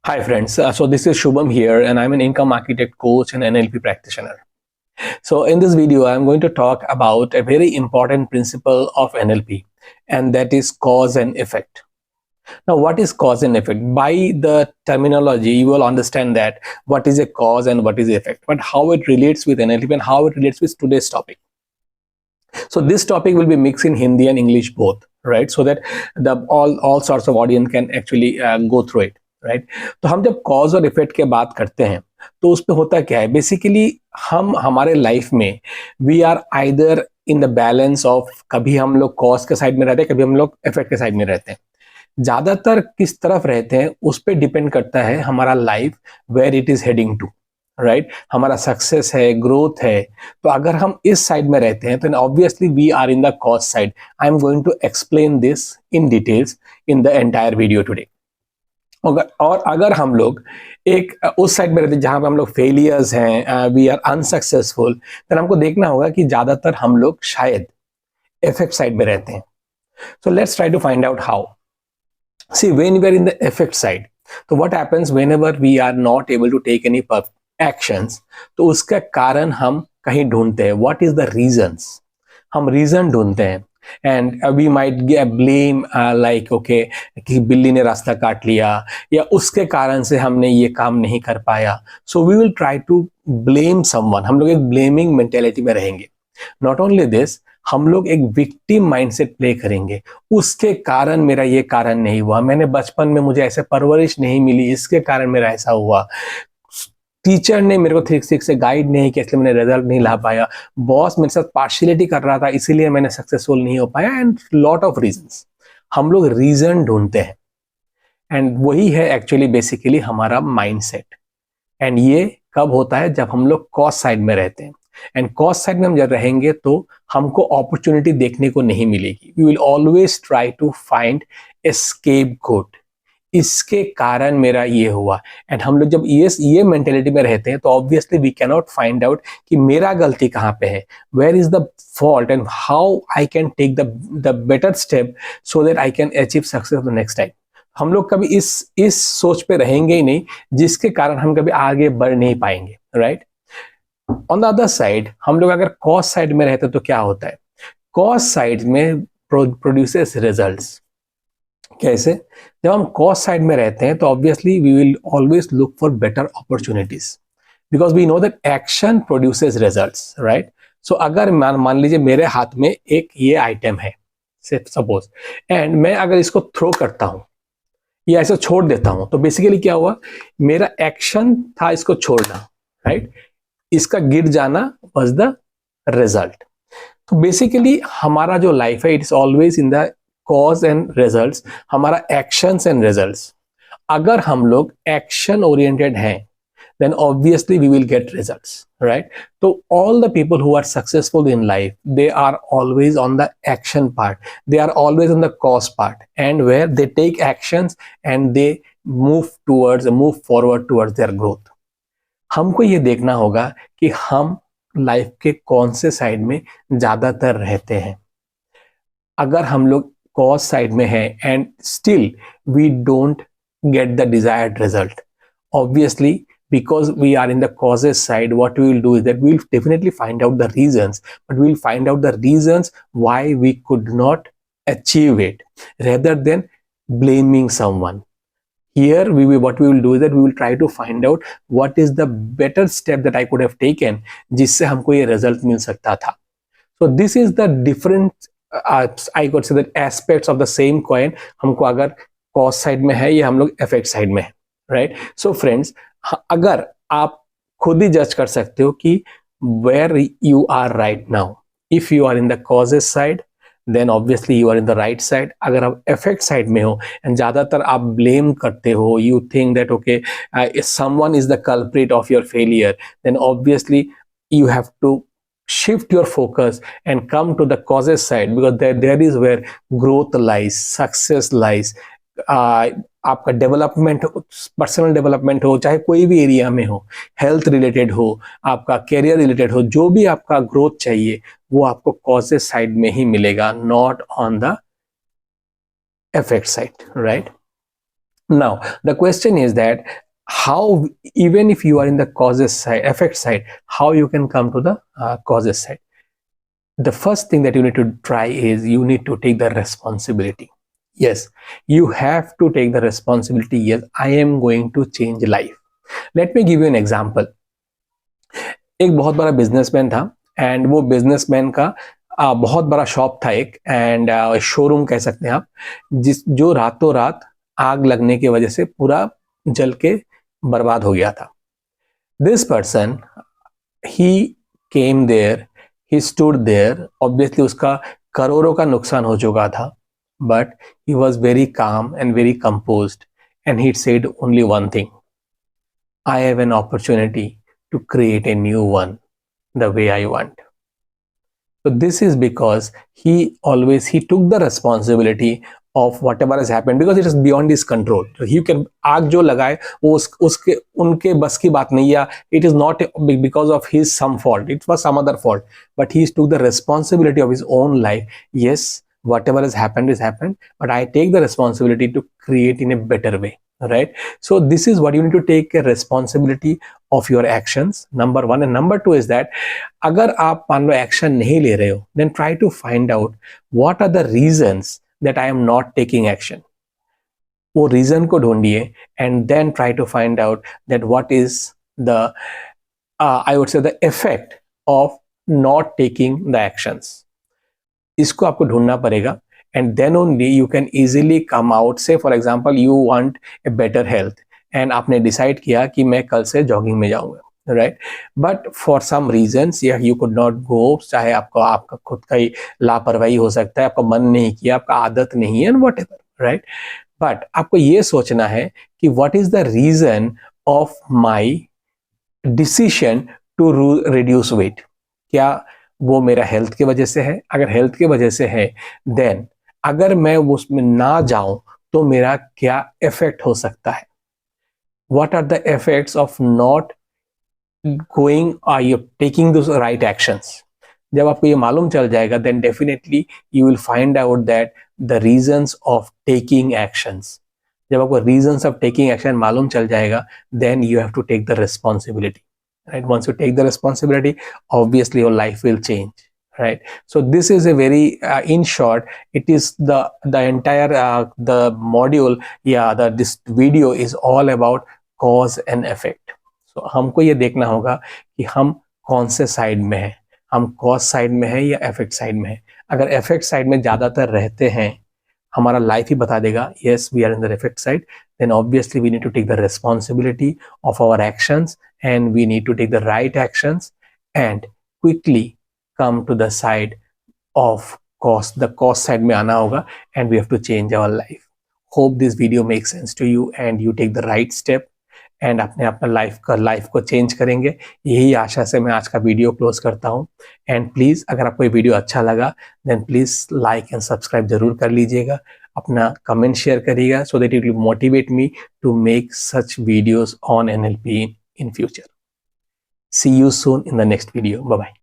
Hi friends, so this is Shubham here and I'm an income architect coach and NLP practitioner. So in this video, I'm going to talk about a very important principle of NLP, and that is cause and effect. Now, what is cause and effect? By the terminology, you will understand that what is a cause and what is effect, but how it relates with NLP and how it relates with today's topic. So this topic will be mixed in Hindi and English both, right? So that the all sorts of audience can actually go through it, right? तो हम जब cause और effect के बात करते हैं तो उस पे होता क्या है, बेसिकली हम हमारे लाइफ में we are either in the balance of, कभी हम लोग कॉज के साइड में रहते हैं, कभी हम लोग इफेक्ट के साइड में रहते हैं. ज्यादातर किस तरफ रहते हैं उस पर डिपेंड करता है हमारा life where it is heading to, right? हमारा सक्सेस है, ग्रोथ है. तो अगर हम इस साइड में रहते हैं तो obviously we are in the cause side. I am going to explain this in details in the entire video today. और अगर हम लोग एक उस साइड में रहते हैं जहां पे हम लोग फेलियर्स हैं, वी आर अनसक्सेसफुल, तो हमको देखना होगा कि ज्यादातर हम लोग शायद इफेक्ट साइड में रहते हैं. So let's try to find out how. See, when we are in the effect side, तो what happens whenever we are not able to take any actions, तो उसका कारण हम कहीं ढूंढते हैं. What is the reasons? हम रीजन ढूंढते हैं. And we might blame like okay कि बिल्ली ने रास्ता काट लिया, या उसके कारण से हमने ये काम नहीं कर पाया. So we will try to blame someone. हम लोग एक ब्लेमिंग मेंटेलिटी में रहेंगे. नॉट ओनली दिस, हम लोग एक विक्टिम माइंडसेट प्ले करेंगे. उसके कारण मेरा ये कारण नहीं हुआ, मैंने बचपन में मुझे ऐसे परवरिश नहीं मिली, इसके कारण मेरा ऐसा हुआ, टीचर ने मेरे को ठीक से गाइड नहीं किया इसलिए मैंने रिजल्ट नहीं ला पाया, बॉस मेरे साथ पार्शियलिटी कर रहा था इसीलिए मैंने सक्सेसफुल नहीं हो पाया, एंड लॉट ऑफ रीजंस. हम लोग रीजन ढूंढते हैं, एंड वही है एक्चुअली बेसिकली हमारा माइंडसेट. एंड ये कब होता है? जब हम लोग कॉस्ट साइड में रहते हैं. एंड कॉस्ट साइड में हम जब रहेंगे तो हमको अपॉर्चुनिटी देखने को नहीं मिलेगी. We will always try to find a scapegoat. इसके कारण मेरा ये हुआ. एंड हम लोग जब ये मेंटेलिटी में रहते हैं तो obviously we can not find out कि मेरा गलती कहाँ पे है, where is the fault and how I can take the better step so that I can achieve success the next time. हम लोग कभी इस सोच पे रहेंगे ही नहीं, जिसके कारण हम कभी आगे बढ़ नहीं पाएंगे, right? On the other side, हम लोग अगर कॉस्ट साइड में रहते तो क्या होता है? कॉस्ट साइड में प्रोड्यूसेस रिजल्ट्स. कैसे? जब हम कॉस्ट साइड में रहते हैं तो obviously we will always look for better opportunities, because we know that action produces results, right? So अगर मान लीजिए मेरे हाथ में एक ये आइटम है सपोज, एंड मैं अगर इसको थ्रो करता हूं या ऐसे छोड़ देता हूं, तो बेसिकली क्या हुआ? मेरा एक्शन था इसको छोड़ना, राइट? इसका गिर जाना वाज द रिजल्ट. तो बेसिकली हमारा जो लाइफ है, it is always in the cause and results. हमारा एक्शंस एंड रिजल्ट्स. अगर हम लोग एक्शन ओरिएंटेड हैं then obviously we will get results, right? So all the people who are successful in life, they are always on the action part, they are always on the cause part, and where they take actions and they move forward towards their growth. हमको ये देखना होगा कि हम life के कौन से side में ज्यादातर रहते हैं. अगर हम लोग कॉज साइड में हैं and still we don't get the desired result, obviously because we are in the causes side, what we will do is that we will definitely find out the reasons, but we will find out the reasons why we could not achieve it rather than blaming someone. Here what we will do is that we will try to find out what is the better step that I could have taken जिससे हमको ये result मिल सकता था. So this is the different I could say that aspects of the same coin. हमको अगर cause side में है या हम लोग effect side में है, राइट? सो फ्रेंड्स, अगर आप खुद ही जज कर सकते हो कि where you are right now. If you are in the causes side then obviously you are in the right side. अगर आप इफेक्ट साइड में हो एंड ज्यादातर आप ब्लेम करते हो, you think that okay someone is the culprit of your failure, then obviously you have to shift your focus and come to the causes side, because there is where growth lies, success lies. आपका development, personal development हो, चाहे कोई भी area में हो, health related हो, आपका career related हो, जो भी आपका ग्रोथ चाहिए वो आपको कॉजेस साइड में ही मिलेगा, not on the effect side, right? Now the question is that how, even if you are in the causes side, effect side, how you can come to the causes side. The first thing that you need to try is you need to take the responsibility. Yes, you have to take the responsibility. Yes, I am going to change life. Let me give you an example. एक बहुत बड़ा businessman था, and वो businessman का बहुत बड़ा shop था एक, एंड शोरूम कह सकते हैं आप, जो रातों रात आग लगने की वजह से पूरा जल के बर्बाद हो गया था. This person, he came there, he stood there. Obviously उसका करोड़ों का नुकसान हो चुका था, but he was very calm and very composed, and he said only one thing, I have an opportunity to create a new one the way I want. So this is because he took the responsibility of whatever has happened, because it is beyond his control. So he can, आग जो लगाए वो उसके उनके बस की बात नहीं है. It is not because of his some fault. It was some other fault. But he took the responsibility of his own life. Yes, whatever has happened is happened, but I take the responsibility to create in a better way. Right? So this is what you need to take a responsibility of your actions, number one. And number two is that अगर आप मान लो action नहीं ले रहे हो, then try to find out what are the reasons that I am not taking action. वो reason को ढूंढिए, and then try to find out that what is the I would say the effect of not taking the actions. इसको आपको ढूंढना पड़ेगा, and then only you can easily come out. Say for example you want a better health, and आपने decide किया कि मैं कल से जॉगिंग में जाऊंगा, right, but for some reasons you could not go. चाहे आपका खुद का ही लापरवाही हो सकता है, आपका मन नहीं किया, आपका आदत नहीं है, वट एवर, राइट. बट आपको ये सोचना है कि what is the reason of my decision to reduce weight. क्या वो मेरा हेल्थ की वजह से है? अगर हेल्थ की वजह से है, देन अगर मैं उसमें ना जाऊं तो मेरा क्या इफेक्ट हो सकता है? What are the effects of not going, are you taking the right actions? जब आपको ये मालूम चल जाएगा, then definitely you will find out that the reasons of taking actions. जब आपको रीजंस ऑफ टेकिंग एक्शन मालूम चल जाएगा, then you have to take the responsibility. Right, once you take the responsibility, obviously your life will change, right? So this is a very in short, it is the entire the module, this video is all about cause and effect. So हमको ये देखना होगा कि हम कौन से side में हैं, हम कॉज साइड में हैं या इफेक्ट साइड में हैं. अगर इफेक्ट साइड में ज्यादातर रहते हैं, हमारा लाइफ ही बता देगा yes we are in the effect side, then obviously we need to take the responsibility of our actions, and we need to take the right actions and quickly come to the side of cause. The cause side में आना होगा, and we have to change our life. Hope this video makes sense to you and you take the right step and अपना life को change करेंगे. यही आशा से मैं आज का वीडियो क्लोज करता हूँ. एंड प्लीज़ अगर आपको ये वीडियो अच्छा लगा, then please like and subscribe जरूर कर लीजिएगा. अपना कमेंट शेयर करिएगा, so that it will motivate me to make such videos on NLP in future. See you soon in the next video. Bye bye.